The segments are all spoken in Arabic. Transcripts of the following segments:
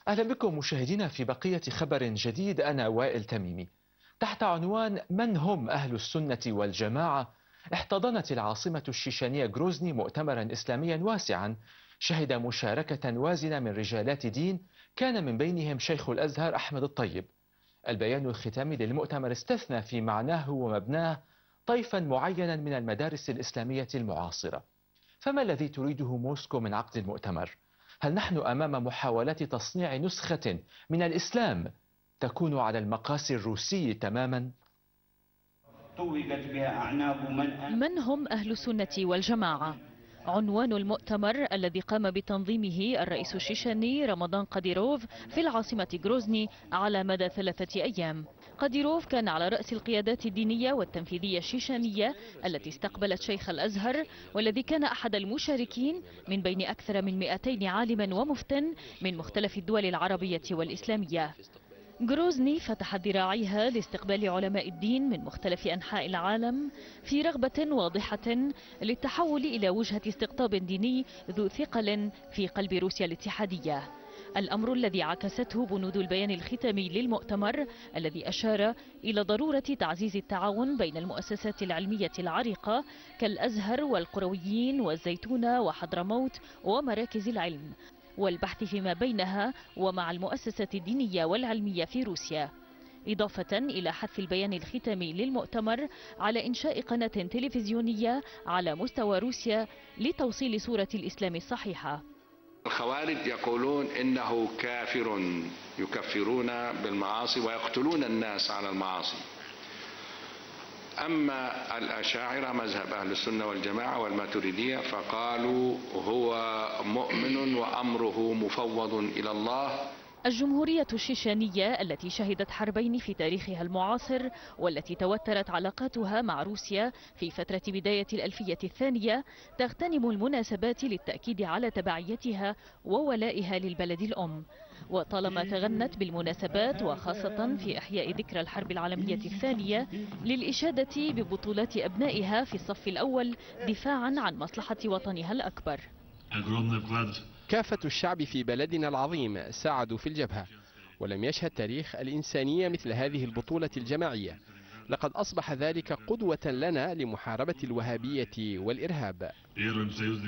أهلا بكم مشاهدينا في بقية خبر جديد. أنا وائل تميمي. تحت عنوان من هم أهل السنة والجماعة، احتضنت العاصمة الشيشانية غروزني مؤتمرا إسلاميا واسعا شهد مشاركة وازنة من رجالات دين، كان من بينهم شيخ الأزهر أحمد الطيب. البيان الختامي للمؤتمر استثنى في معناه ومبناه طيفا معينا من المدارس الإسلامية المعاصرة. فما الذي تريده موسكو من عقد المؤتمر؟ هل نحن أمام محاولات تصنيع نسخة من الإسلام تكون على المقاس الروسي تماما؟ توجت بها أعناق من هم أهل السنة والجماعة؟ عنوان المؤتمر الذي قام بتنظيمه الرئيس الشيشاني رمضان قاديروف في العاصمة غروزني على مدى 3 أيام. قاديروف كان على رأس القيادات الدينية والتنفيذية الشيشانية التي استقبلت شيخ الأزهر، والذي كان أحد المشاركين من بين أكثر من 200 عالم ومفتن من مختلف الدول العربية والإسلامية. غروزني فتحت ذراعيها لاستقبال علماء الدين من مختلف أنحاء العالم في رغبة واضحة للتحول إلى وجهة استقطاب ديني ذو ثقل في قلب روسيا الاتحادية. الأمر الذي عكسته بنود البيان الختامي للمؤتمر، الذي أشار إلى ضرورة تعزيز التعاون بين المؤسسات العلمية العريقة كالأزهر والقرويين والزيتونة وحضرموت ومراكز العلم، والبحث فيما بينها ومع المؤسسة الدينية والعلمية في روسيا، إضافة إلى حث البيان الختامي للمؤتمر على إنشاء قناة تلفزيونية على مستوى روسيا لتوصيل صورة الإسلام الصحيحة. الخوارج يقولون إنه كافر، يكفرون بالمعاصي ويقتلون الناس على المعاصي. أما الأشاعرة مذهب أهل السنة والجماعة والماتريدية فقالوا هو مؤمن وأمره مفوض إلى الله. الجمهورية الشيشانية التي شهدت حربين في تاريخها المعاصر، والتي توترت علاقاتها مع روسيا في فترة بداية الألفية الثانية، تغتنم المناسبات للتأكيد على تبعيتها وولائها للبلد الأم. وطالما تغنت بالمناسبات وخاصة في إحياء ذكرى الحرب العالمية الثانية للإشادة ببطولات أبنائها في الصف الأول دفاعا عن مصلحة وطنها الأكبر. كافة الشعب في بلدنا العظيم ساعدوا في الجبهة، ولم يشهد تاريخ الإنسانية مثل هذه البطولة الجماعية. لقد أصبح ذلك قدوة لنا لمحاربة الوهابية والإرهاب.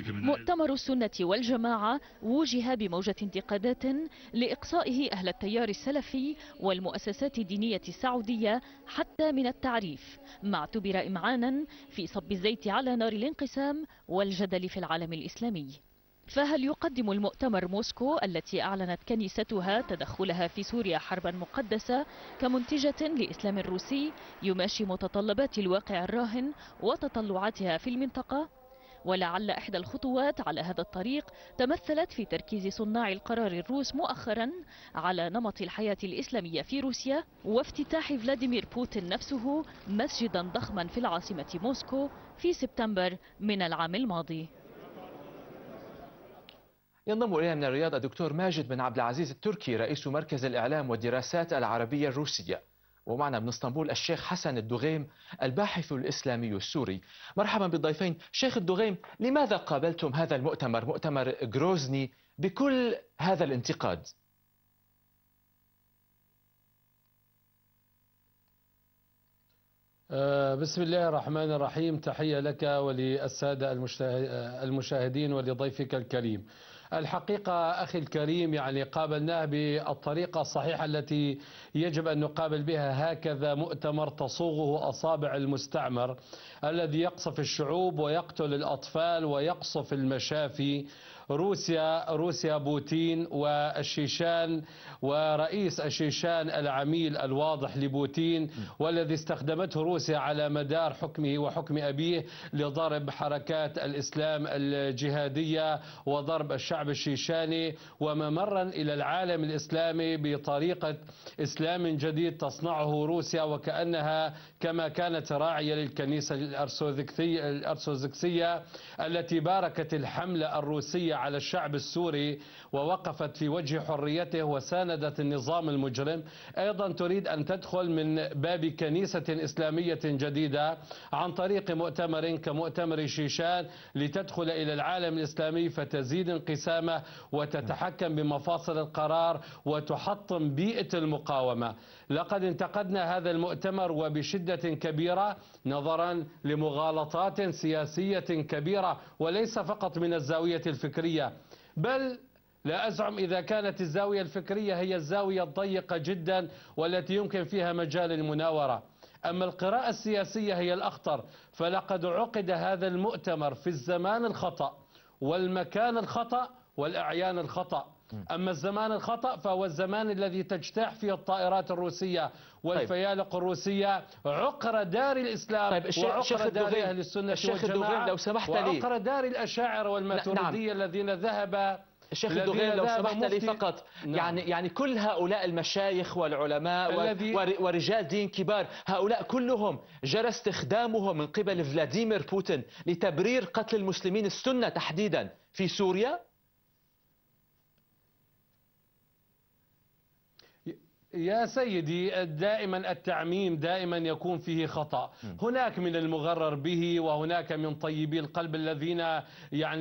مؤتمر السنة والجماعة وجه بموجة انتقادات لإقصائه أهل التيار السلفي والمؤسسات الدينية السعودية حتى من التعريف، ما اعتبر إمعانا في صب الزيت على نار الانقسام والجدل في العالم الإسلامي. فهل يقدم المؤتمر موسكو التي أعلنت كنيستها تدخلها في سوريا حربا مقدسة كمنتجة لإسلام روسي يماشي متطلبات الواقع الراهن وتطلعاتها في المنطقة؟ ولعل إحدى الخطوات على هذا الطريق تمثلت في تركيز صناع القرار الروس مؤخرا على نمط الحياة الإسلامية في روسيا، وافتتاح فلاديمير بوتين نفسه مسجدا ضخما في العاصمة موسكو في سبتمبر من العام الماضي. ينضم إلينا من الرياض الدكتور ماجد بن عبد العزيز التركي، رئيس مركز الإعلام والدراسات العربية الروسية، ومعنا من اسطنبول الشيخ حسن الدغيم الباحث الإسلامي السوري. مرحبا بالضيفين. شيخ الدغيم، لماذا قابلتم هذا المؤتمر، مؤتمر غروزني، بكل هذا الانتقاد؟ بسم الله الرحمن الرحيم. تحية لك وللسادة المشاهدين ولضيفك الكريم. الحقيقة أخي الكريم، يعني قابلناه بالطريقة الصحيحة التي يجب أن نقابل بها هكذا مؤتمر تصوغه أصابع المستعمر الذي يقصف الشعوب ويقتل الأطفال ويقصف المشافي. روسيا بوتين والشيشان، ورئيس الشيشان العميل الواضح لبوتين، والذي استخدمته روسيا على مدار حكمه وحكم أبيه لضرب حركات الإسلام الجهادية وضرب الشعب الشيشاني، وممرا إلى العالم الإسلامي بطريقة إسلام جديد تصنعه روسيا، وكأنها كما كانت راعية للكنيسة الأرثوذكسية التي باركت الحملة الروسية على الشعب السوري ووقفت في وجه حريته وساندت النظام المجرم، أيضا تريد أن تدخل من باب كنيسة إسلامية جديدة عن طريق مؤتمر كمؤتمر شيشان لتدخل إلى العالم الإسلامي فتزيد انقسامه وتتحكم بمفاصل القرار وتحطم بيئة المقاومة. لقد انتقدنا هذا المؤتمر وبشدة كبيرة نظرا لمغالطات سياسية كبيرة، وليس فقط من الزاوية الفكرية، بل لا أزعم إذا كانت الزاوية الفكرية هي الزاوية الضيقة جدا والتي يمكن فيها مجال المناورة، أما القراءة السياسية هي الأخطر. فلقد عقد هذا المؤتمر في الزمان الخطأ والمكان الخطأ والأعيان الخطأ. أما الزمان الخطأ فهو الزمان الذي تجتاح فيه الطائرات الروسية والفيالق الروسية عقر دار الإسلام وعقر دار أهل السنة والجماعة لو سمحت لي، وعقر دار الأشاعرة والماتريدية الذين ذهب الشيخ الدغيل لو سمحت لي فقط. يعني كل هؤلاء المشايخ والعلماء ورجال دين كبار، هؤلاء كلهم جرى استخدامهم من قبل فلاديمير بوتين لتبرير قتل المسلمين السنة تحديدا في سوريا. يا سيدي، دائما التعميم دائما يكون فيه خطأ. هناك من المغرر به وهناك من طيبي القلب الذين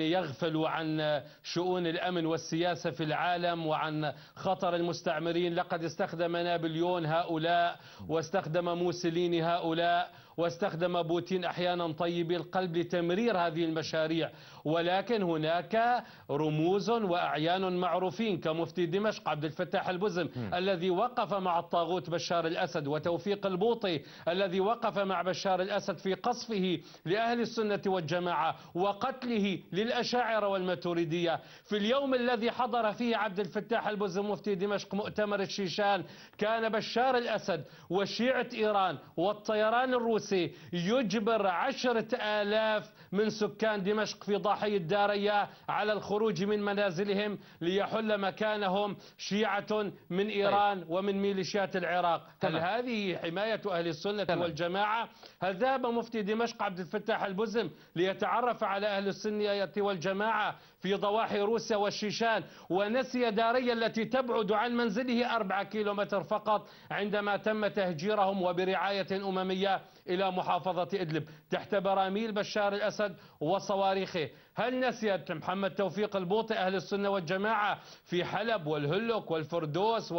يغفلوا عن شؤون الأمن والسياسة في العالم وعن خطر المستعمرين. لقد استخدم نابليون هؤلاء واستخدم موسوليني هؤلاء واستخدم بوتين أحيانا طيبي القلب لتمرير هذه المشاريع، ولكن هناك رموز وأعيان معروفين كمفتي دمشق عبد الفتاح البزم الذي وقف مع الطاغوت بشار الأسد، وتوفيق البوطي الذي وقف مع بشار الأسد في قصفه لأهل السنة والجماعة وقتله للأشاعرة والماتريدية. في اليوم الذي حضر فيه عبد الفتاح البزم مفتي دمشق مؤتمر الشيشان كان بشار الأسد وشيعة إيران والطيران الروسي يجبر 10,000 من سكان دمشق في ضاحي الدارية على الخروج من منازلهم ليحل مكانهم شيعة من إيران ومن ميليشيات العراق. هل هذه حماية أهل السنة والجماعة؟ هل ذهب مفتي دمشق عبد الفتاح البزم ليتعرف على أهل السنة والجماعة في ضواحي روسيا والشيشان ونسي داريا التي تبعد عن منزله 4 كيلومتر فقط عندما تم تهجيرهم وبرعاية أممية إلى محافظة إدلب تحت براميل بشار الأسد وصواريخه؟ هل نسيت محمد توفيق البوطي أهل السنة والجماعة في حلب والهلك والفردوس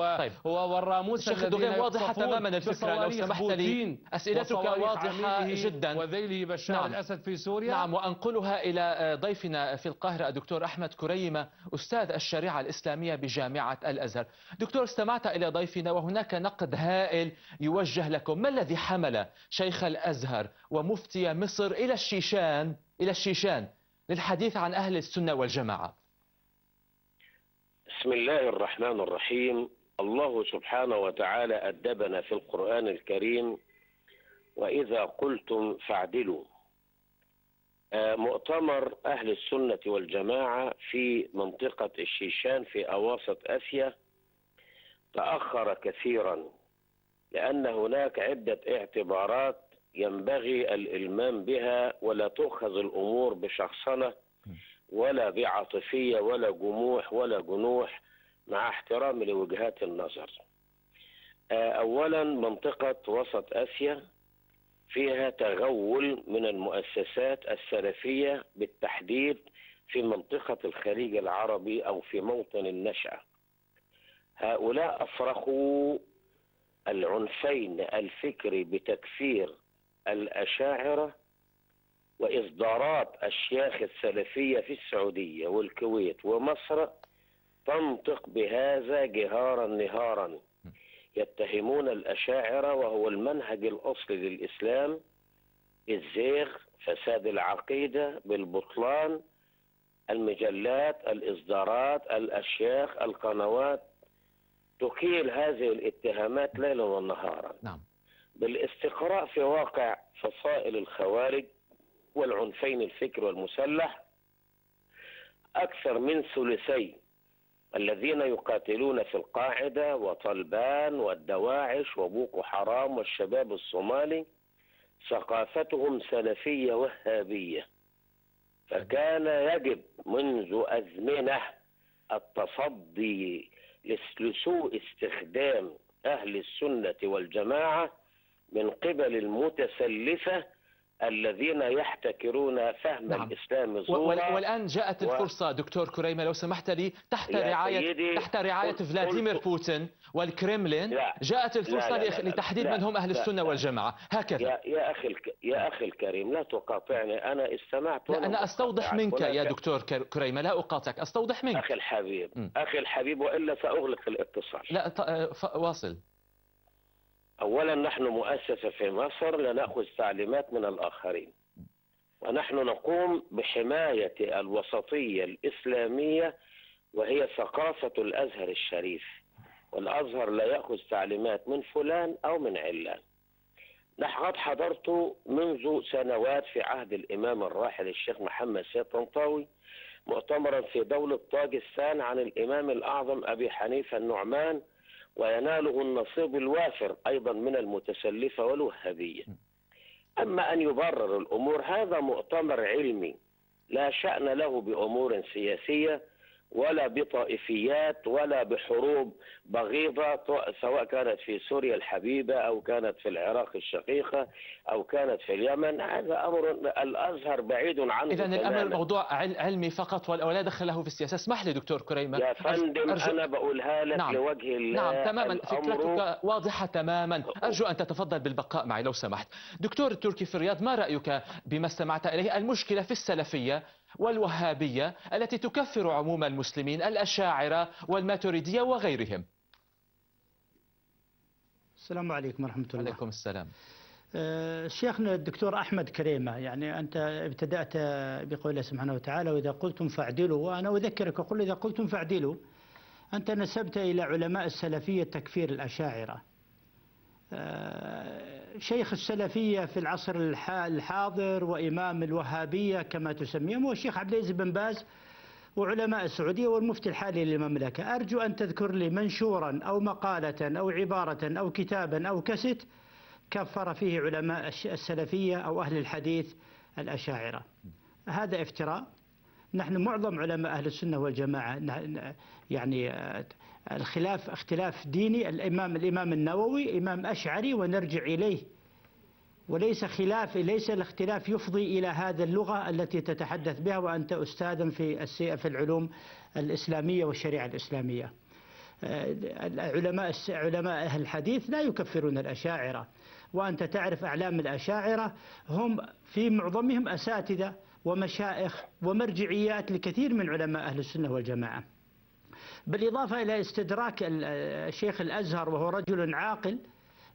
والراموس؟ الشيخ الدغيل واضحة تماما الفكرة، لو سمحت لي أسئلتك واضحة جدا وذيله بشار الأسد في سوريا. نعم، وأنقلها إلى ضيفنا في القاهرة الدكتور أحمد كريمة أستاذ الشريعة الإسلامية بجامعة الأزهر. دكتور، استمعت إلى ضيفنا وهناك نقد هائل يوجه لكم. ما الذي حمل شيخ الأزهر ومفتي مصر إلى الشيشان للحديث عن أهل السنة والجماعة؟ بسم الله الرحمن الرحيم. الله سبحانه وتعالى أدبنا في القرآن الكريم: وإذا قلتم فاعدلوا. مؤتمر أهل السنة والجماعة في منطقة الشيشان في أواسط آسيا تأخر كثيرا، لأن هناك عدة اعتبارات ينبغي الإلمام بها، ولا تؤخذ الأمور بشخصنة ولا بعاطفية ولا جموح ولا جنوح، مع احترام لوجهات النظر. أولا، منطقة وسط آسيا فيها تغول من المؤسسات السلفية بالتحديد في منطقة الخليج العربي أو في موطن النشأة. هؤلاء أفرخوا العنفين الفكري بتكفير الأشاعرة وإصدارات الشياخ السلفية في السعودية والكويت ومصر تنطق بهذا جهارا نهارا. يتهمون الأشاعرة وهو المنهج الأصلي للإسلام بالزيغ، فساد العقيدة، بالبطلان، المجلات، الإصدارات، الأشياخ، القنوات تكيل هذه الاتهامات ليلا ونهارا. نعم. بالاستقراء في واقع فصائل الخوارج والعنفين الفكري والمسلح، أكثر من ثلثي الذين يقاتلون في القاعدة وطلبان والدواعش وبوكو حرام والشباب الصومالي ثقافتهم سلفية وهابية، فكان يجب منذ أزمنة التصدي لسوء استخدام أهل السنة والجماعة من قبل المتسلفة الذين يحتكرون فهم الإسلام زورا. والآن جاءت الفرصة دكتور كريمة لو سمحت لي تحت رعاية فلاديمير بوتين والكريملين، جاءت الفرصة لتحديد من هم أهل السنة والجماعة هكذا. يا أخي الكريم لا تقاطعني، أنا استمعت. لا أنا أستوضح منك يا دكتور كريمة، لا أقاطعك، أستوضح منك أخي الحبيب وإلا سأغلق الاتصال. لا واصل. أولا نحن مؤسسة في مصر لا نأخذ تعليمات من الآخرين، ونحن نقوم بحماية الوسطية الإسلامية وهي ثقافة الأزهر الشريف، والأزهر لا يأخذ تعليمات من فلان أو من علان. نحن قد حضرت منذ سنوات في عهد الإمام الراحل الشيخ محمد سيد طنطاوي مؤتمرا في دولة طاجستان عن الإمام الأعظم أبي حنيفة النعمان، ويناله النصيب الوافر أيضا من المتسلفة والوهابية. أما أن يبرر الأمور، هذا مؤتمر علمي لا شأن له بأمور سياسية ولا بطائفيات ولا بحروب بغيضة، سواء كانت في سوريا الحبيبة أو كانت في العراق الشقيقة أو كانت في اليمن. هذا أمر الأزهر بعيد عنه. إذن الأمر موضوع علمي فقط ولا دخل له في السياسة. اسمح لي دكتور كريمة يا فندم أنا بقولها لك لوجه الله. نعم تماما، فكرتك واضحة تماما. أرجو أن تتفضل بالبقاء معي لو سمحت. دكتور التركي في الرياض، ما رأيك بما استمعت إليه؟ المشكلة في السلفية والوهابية التي تكفر عموم المسلمين، الأشاعرة والماتريدية وغيرهم. السلام عليكم ورحمة الله. عليكم السلام. شيخنا الدكتور أحمد كريمة، يعني أنت ابتدأت بقوله سبحانه وتعالى وإذا قلتم فاعدلوا، وأنا أذكرك أقول إذا قلتم فاعدلوا. أنت نسبت إلى علماء السلفية تكفير الأشاعرة. شيخ السلفية في العصر الحاضر وإمام الوهابية كما تسميهم هو الشيخ عبد العزيز بن باز وعلماء السعودية والمفتي الحالي للمملكة. أرجو أن تذكر لي منشورا أو مقالة أو عبارة أو كتابا أو كست كفر فيه علماء السلفية أو أهل الحديث الأشاعرة. هذا افتراء. نحن معظم علماء أهل السنة والجماعة يعني الخلاف اختلاف ديني. الإمام النووي إمام أشعري ونرجع إليه، وليس الاختلاف يفضي إلى هذا اللغة التي تتحدث بها وأنت أستاذ في العلوم الإسلامية والشريعة الإسلامية. علماء أهل الحديث لا يكفرون الأشاعرة، وأنت تعرف أعلام الأشاعرة هم في معظمهم أساتذة ومشائخ ومرجعيات لكثير من علماء أهل السنة والجماعة. بالإضافة إلى استدراك الشيخ الأزهر وهو رجل عاقل،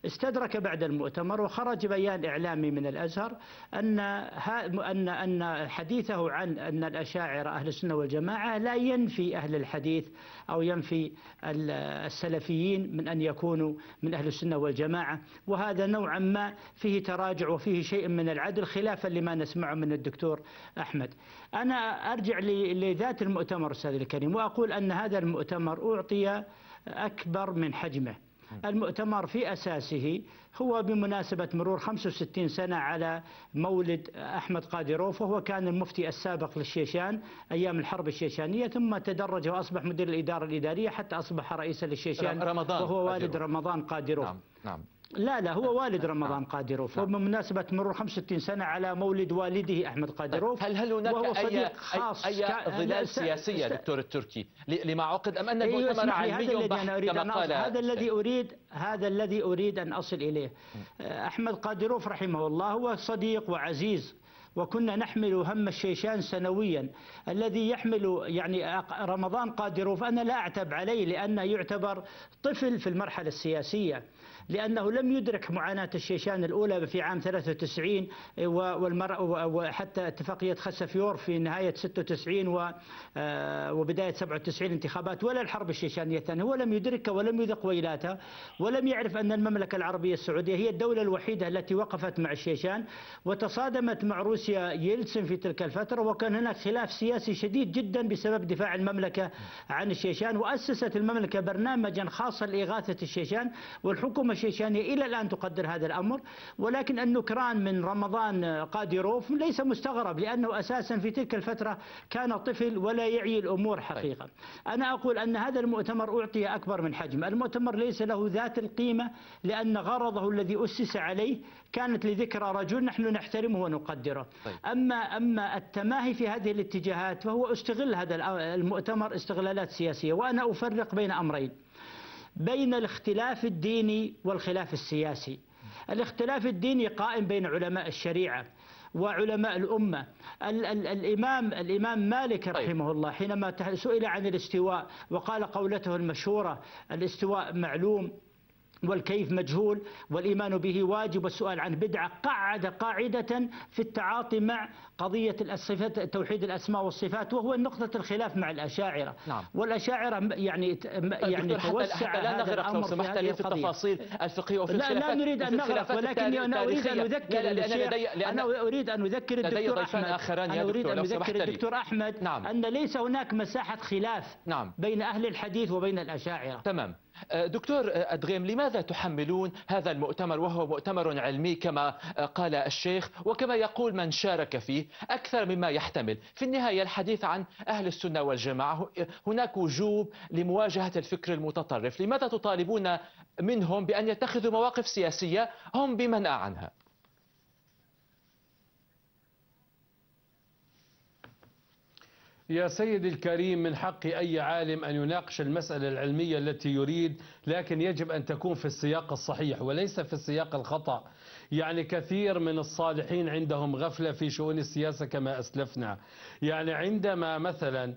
استدرك بعد المؤتمر وخرج بيان إعلامي من الأزهر أن حديثه عن أن الأشاعرة أهل السنة والجماعة لا ينفي أهل الحديث أو ينفي السلفيين من أن يكونوا من أهل السنة والجماعة، وهذا نوعا ما فيه تراجع وفيه شيء من العدل خلافا لما نسمعه من الدكتور أحمد. أنا أرجع لذات المؤتمر أستاذ الكريم وأقول أن هذا المؤتمر أعطي أكبر من حجمه. المؤتمر في أساسه هو بمناسبة مرور 65 سنة على مولد أحمد قادروف، وهو كان المفتي السابق للشيشان أيام الحرب الشيشانية، ثم تدرج وأصبح مدير الإدارة الإدارية حتى أصبح رئيسا للشيشان، وهو والد رمضان قادروف. نعم. لا هو والد رمضان قادروف. وبمناسبة مرور 65 سنة على مولد والده أحمد قادروف. هل هناك أي ظلال سياسية دكتور التركي لما عقد أم أن المؤتمر علمي كما قال؟ هذا الذي أريد أن أصل إليه. أحمد قادروف رحمه الله هو صديق وعزيز، وكنا نحمل هم الشيشان سنويا. الذي يحمل يعني رمضان قادروف أنا لا أعتب عليه، لأنه يعتبر طفل في المرحلة السياسية، لأنه لم يدرك معاناة الشيشان الأولى في عام 93 وحتى اتفاقية خسفيور في نهاية 96 وبداية 97 انتخابات، ولا الحرب الشيشانية الثانية. هو لم يدركها ولم يذق ويلاتها، ولم يعرف أن المملكة العربية السعودية هي الدولة الوحيدة التي وقفت مع الشيشان وتصادمت مع روسيا يلتسن في تلك الفترة، وكان هناك خلاف سياسي شديد جدا بسبب دفاع المملكة عن الشيشان. وأسست المملكة برنامجا خاصا لإغاثة الشيشان، والحكومة الشيشانية إلى الآن تقدر هذا الأمر، ولكن النكران من رمضان قاديروف ليس مستغرب، لأنه أساسا في تلك الفترة كان طفل ولا يعي الأمور حقيقة. أنا أقول أن هذا المؤتمر أعطي أكبر من حجم. المؤتمر ليس له ذات القيمة، لأن غرضه الذي أسس عليه كانت لذكرى رجل نحن نحترمه ونقدره. أما التماهي في هذه الاتجاهات فهو استغل هذا المؤتمر استغلالات سياسية. وأنا أفرق بين أمرين، بين الاختلاف الديني والخلاف السياسي. الاختلاف الديني قائم بين علماء الشريعة وعلماء الأمة. الإمام مالك رحمه الله حينما سئل عن الاستواء وقال قولته المشهورة: الاستواء معلوم والكيف مجهول والإيمان به واجب والسؤال عنه بدعة، قعد قاعدة في التعاطي مع قضية الصفات، توحيد الأسماء والصفات، وهو نقطة الخلاف مع الأشاعرة. والأشاعرة يعني توسع حتى لا نغرق لو سمحت لي في التفاصيل الفقهية وفي الخلافات. لا نريد أن نغرق، ولكن أنا أريد أن أذكر الدكتور أحمد أن ليس هناك مساحة خلاف بين أهل الحديث وبين الأشاعرة. تمام. دكتور أدغيم، لماذا تحملون هذا المؤتمر وهو مؤتمر علمي كما قال الشيخ وكما يقول من شارك فيه أكثر مما يحتمل؟ في النهاية الحديث عن أهل السنة والجماعة، هناك وجوب لمواجهة الفكر المتطرف، لماذا تطالبون منهم بأن يتخذوا مواقف سياسية هم بمنأى عنها؟ يا سيدي الكريم، من حق أي عالم أن يناقش المسألة العلمية التي يريد، لكن يجب أن تكون في السياق الصحيح وليس في السياق الخطأ. يعني كثير من الصالحين عندهم غفلة في شؤون السياسة كما أسلفنا. يعني عندما مثلا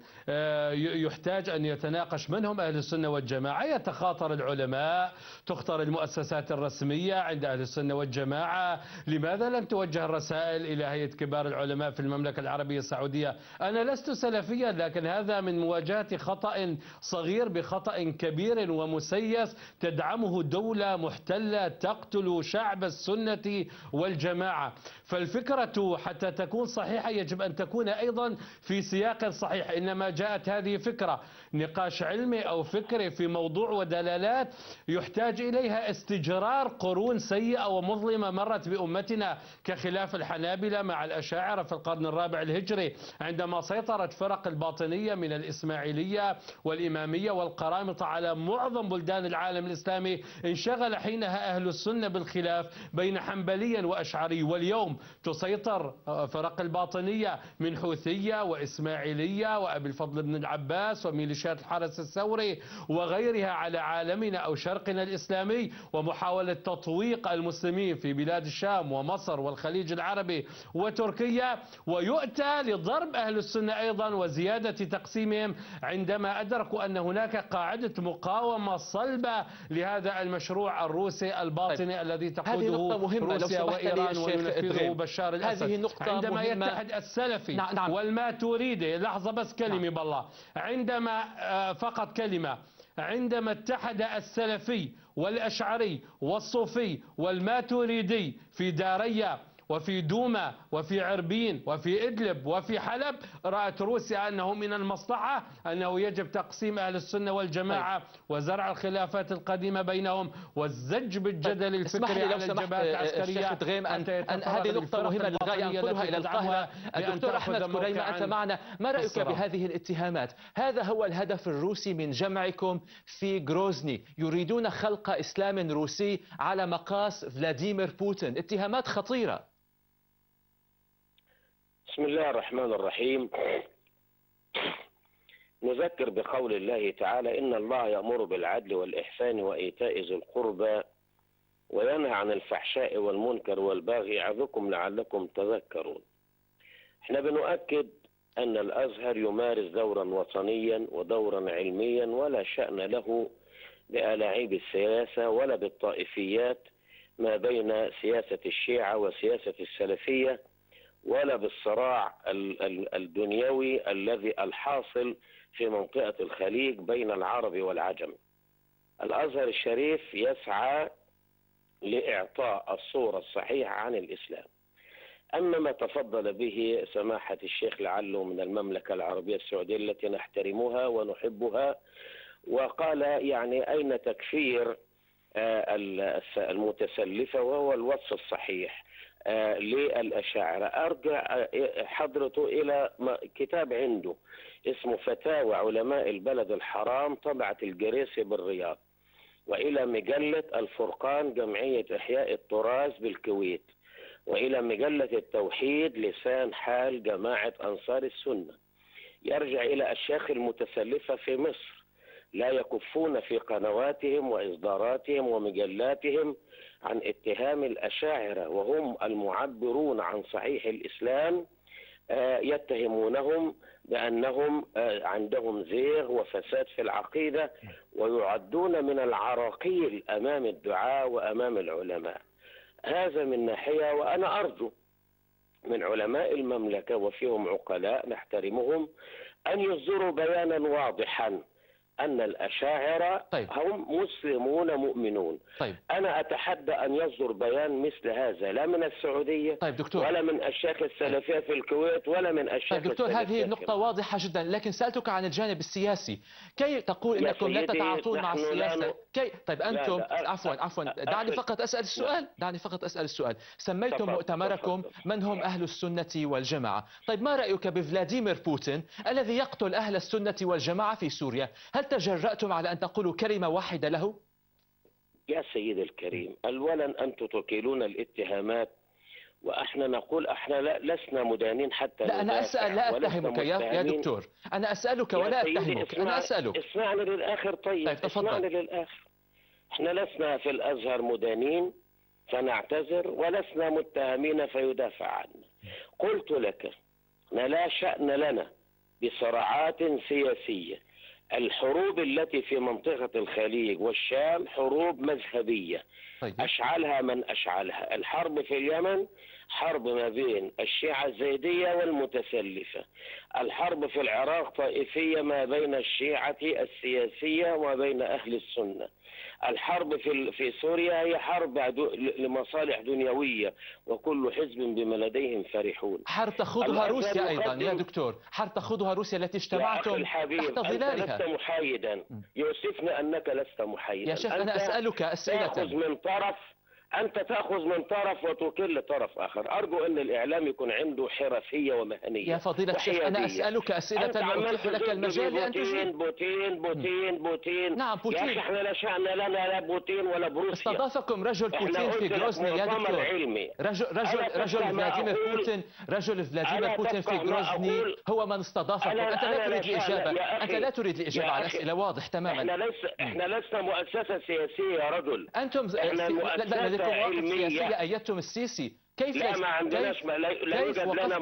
يحتاج أن يتناقش من هم أهل السنة والجماعة، يتخاطر العلماء، تختار المؤسسات الرسمية عند أهل السنة والجماعة. لماذا لم توجه الرسائل إلى هيئة كبار العلماء في المملكة العربية السعودية؟ أنا لست سلفيا، لكن هذا من مواجهة خطأ صغير بخطأ كبير ومسيس تدعمه دولة محتلة تقتل شعب السنة والجماعة. فالفكرة حتى تكون صحيحة يجب أن تكون أيضا في سياق صحيح. إنما جاءت هذه فكرة نقاش علمي أو فكري في موضوع ودلالات يحتاج إليها استجرار قرون سيئة ومظلمة مرت بأمتنا، كخلاف الحنابلة مع الأشاعرة في القرن الرابع الهجري، عندما سيطرت فرق الباطنية من الإسماعيلية والإمامية والقرامطة على معظم بلدان العالم الإسلامي. انشغل حينها أهل السنة بالخلاف بين حنبلي وأشعري، واليوم تسيطر فرق الباطنية من حوثية وإسماعيلية وأبي الفضل بن العباس وميليشيات الحرس الثوري وغيرها على عالمنا أو شرقنا الإسلامي، ومحاولة تطويق المسلمين في بلاد الشام ومصر والخليج العربي وتركيا، ويؤتى لضرب أهل السنة أيضا وزيادة تقسيمهم عندما أدركوا أن هناك قاعدة مقاومة صلبة لهذا المشروع الروسي الباطني الذي تقوده روسيا وإيران وينفذه بشار الأسد. عندما يتحد السلفي والماتوريدي، لحظة بس كلمة بالله، عندما فقط كلمة، عندما اتحد السلفي والأشعري والصوفي والماتوريدي في داريا وفي دوما وفي عربين وفي إدلب وفي حلب، رأت روسيا أنه من المصلحة أنه يجب تقسيم أهل السنة والجماعة وزرع الخلافات القديمة بينهم والزج بالجدل الفكري على الجبهات العسكرية. هذه نقطة مهمة للغاية أنقلها إلى القاهرة. الدكتور أحمد كريمة، أنت معنا، ما رأيك بهذه الاتهامات؟ هذا هو الهدف الروسي من جمعكم في غروزني، يريدون خلق إسلام روسي على مقاس فلاديمير بوتين، اتهامات خطيرة. بسم الله الرحمن الرحيم. نذكر بقول الله تعالى: إن الله يأمر بالعدل والإحسان وإيتاء ذي القربى وينهى عن الفحشاء والمنكر والبغي يعظكم لعلكم تذكرون. احنا بنؤكد أن الأزهر يمارس دورا وطنيا ودورا علميا، ولا شأن له بألاعيب السياسة ولا بالطائفيات ما بين سياسة الشيعة وسياسة السلفية، ولا بالصراع الدنيوي الذي الحاصل في منطقة الخليج بين العرب والعجم. الأزهر الشريف يسعى لإعطاء الصورة الصحيحة عن الإسلام. أما ما تفضل به سماحة الشيخ لعله من المملكة العربية السعودية التي نحترمها ونحبها، وقال يعني أين تكفير المتسلفة، وهو الوصف الصحيح للأشاعرة. أرجع حضرته إلى كتاب عنده اسمه فتاوى علماء البلد الحرام، طبعة الجريسي بالرياض، وإلى مجلة الفرقان جمعية إحياء التراث بالكويت، وإلى مجلة التوحيد لسان حال جماعة أنصار السنة. يرجع إلى الأشياخ المتسلفة في مصر لا يكفون في قنواتهم وإصداراتهم ومجلاتهم عن اتهام الأشاعرة، وهم المعبرون عن صحيح الإسلام، يتهمونهم بأنهم عندهم زيغ وفساد في العقيدة، ويعدون من العراقيل أمام الدعاة وأمام العلماء. هذا من ناحية. وأنا أرجو من علماء المملكة وفيهم عقلاء نحترمهم أن يصدروا بيانا واضحا أن الأشاعرة هم مسلمون مؤمنون. أنا أتحدى أن يصدر بيان مثل هذا لا من السعودية ولا من أشياخ السلفية في الكويت ولا من أشياخ دكتور، هذه النقطة واضحة جدا، لكن سألتك عن الجانب السياسي. كيف تقول أنكم لا تتعاطون مع السياسة؟ طيب أنتم عفوا دعني فقط أسأل السؤال. سميتم مؤتمركم من هم أهل السنة والجماعة. طيب ما رأيك بفلاديمير بوتين الذي يقتل أهل السنة والجماعة في سوريا؟ هل تجرأتم على أن تقولوا كلمة واحدة له؟ يا سيدي الكريم، أولا أنتم تكيلون الاتهامات، وإحنا نقول إحنا لسنا مدانين حتى لا. أنا أسأل، لا أتهمك يا دكتور، أنا أسألك ولا أتهمك، أنا أسألك. اسمعني للآخر. طيب اسمعني للآخر. إحنا لسنا في الأزهر مدانين فنعتذر، ولسنا متهمين فيدافع عنا. قلت لك لا شأن لنا بصراعات سياسية. الحروب التي في منطقة الخليج والشام حروب مذهبية أشعلها من أشعلها. الحرب في اليمن حرب ما بين الشيعة الزيدية والمتسلفة. الحرب في العراق طائفية ما بين الشيعة السياسية وما بين أهل السنة. الحرب في سوريا هي حرب لمصالح دنيوية، وكل حزب بما لديهم فرحون. حرب تخوضها روسيا أيضا يا دكتور، حرب تخوضها روسيا التي اجتمعتم تحت ظلالها. أنت لست محايدا، يوصفني أنك لست محايدا. يا شيخ أنا أسألك أسئلة. أنت تأخذ من طرف وتكل طرف آخر. أرجو أن الإعلام يكون عنده حرفية ومهنية. يا فضيلة الشيخ أنا أسألك أسئلة وأتيح لك المجال لأن تجيب. بوتين. نعم بوتين. يا أخي احنا لا شأن لنا لا بوتين ولا بروسيا. استضافكم رجل بوتين في غروزني يا دكتور. رجل فلاديمير بوتين في غروزني هو من استضافكم. أنت لا تريد الإجابة. أنت لا تريد الإجابة على الأسئلة، واضح تماما. احنا لسنا مؤسسة سياسية يا رجل. أنتم لديكم مواقف سياسية أيدتم السيسي. كيف لا ما عندناش لا يوجد لنا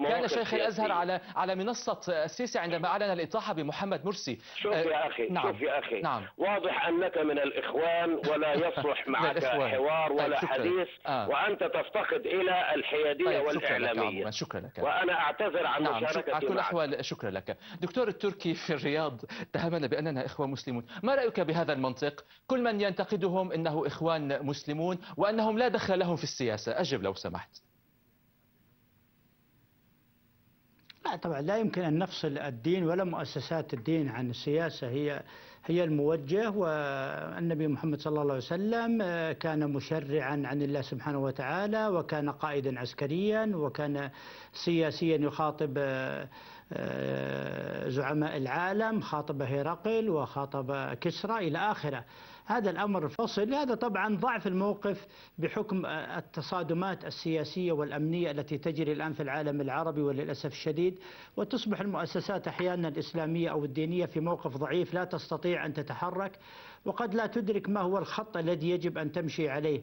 كان شيخ الأزهر على منصة السيسي عندما أعلن الإطاحة بمحمد مرسي. شوف يا أخي شوف يا أخي واضح أنك من الإخوان ولا يصلح معك حوار ولا حديث وأنت تفتقد إلى الحيادية والإعلامية. شكرا لك. وأنا أعتذر عن مشاركتي على كل الأحوال شكرا لك. دكتور التركي في الرياض اتهمنا بأننا إخوة مسلمون. ما رأيك بهذا المنطق؟ كل من ينتقدهم إنه إخوان مسلمون وأنهم لا دخل لهم في السياسة. أجب لو سمحت. لا طبعا لا يمكن أن نفصل الدين ولا مؤسسات الدين عن السياسة. هي الموجه، والنبي محمد صلى الله عليه وسلم كان مشرعا عن الله سبحانه وتعالى، وكان قائدا عسكريا، وكان سياسيا يخاطب زعماء العالم، خاطب هرقل وخاطب كسرى إلى آخره. هذا الأمر فصل. هذا طبعا ضعف الموقف بحكم التصادمات السياسية والأمنية التي تجري الآن في العالم العربي وللأسف الشديد، وتصبح المؤسسات أحيانا الإسلامية أو الدينية في موقف ضعيف لا تستطيع أن تتحرك، وقد لا تدرك ما هو الخط الذي يجب أن تمشي عليه.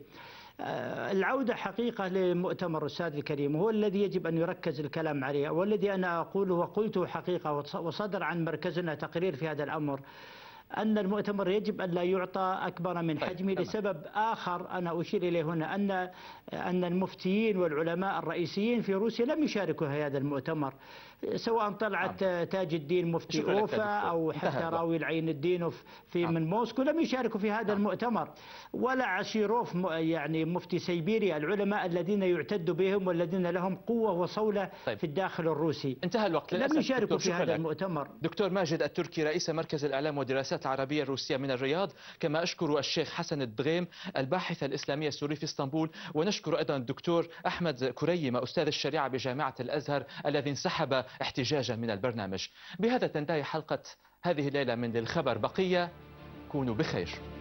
العودة حقيقة لمؤتمر الأستاذ الكريم هو الذي يجب أن يركز الكلام عليه، والذي أنا أقوله وقلته حقيقة، وصدر عن مركزنا تقرير في هذا الأمر، أن المؤتمر يجب أن لا يعطى أكبر من حجمه لسبب آخر أنا أشير إليه هنا، أن المفتيين والعلماء الرئيسيين في روسيا لم يشاركوا في هذا المؤتمر، سواء طلعت تاج الدين مفتي أوفا أو حتى راوي العين الدين من موسكو لم يشاركوا في هذا المؤتمر، ولا عشيروف يعني مفتي سيبيريا، العلماء الذين يعتد بهم والذين لهم قوة وصولة في الداخل الروسي. انتهى الوقت لم يشاركوا في هذا المؤتمر. دكتور ماجد التركي رئيس مركز الإعلام ودراسات الجمهورية العربية الروسية من الرياض، كما أشكر الشيخ حسن الدغيم الباحث الإسلامي السوري في اسطنبول، ونشكر أيضا الدكتور أحمد كريمة أستاذ الشريعة بجامعة الأزهر الذي انسحب احتجاجا من البرنامج. بهذا تنتهي حلقة هذه الليلة من للخبر بقية. كونوا بخير.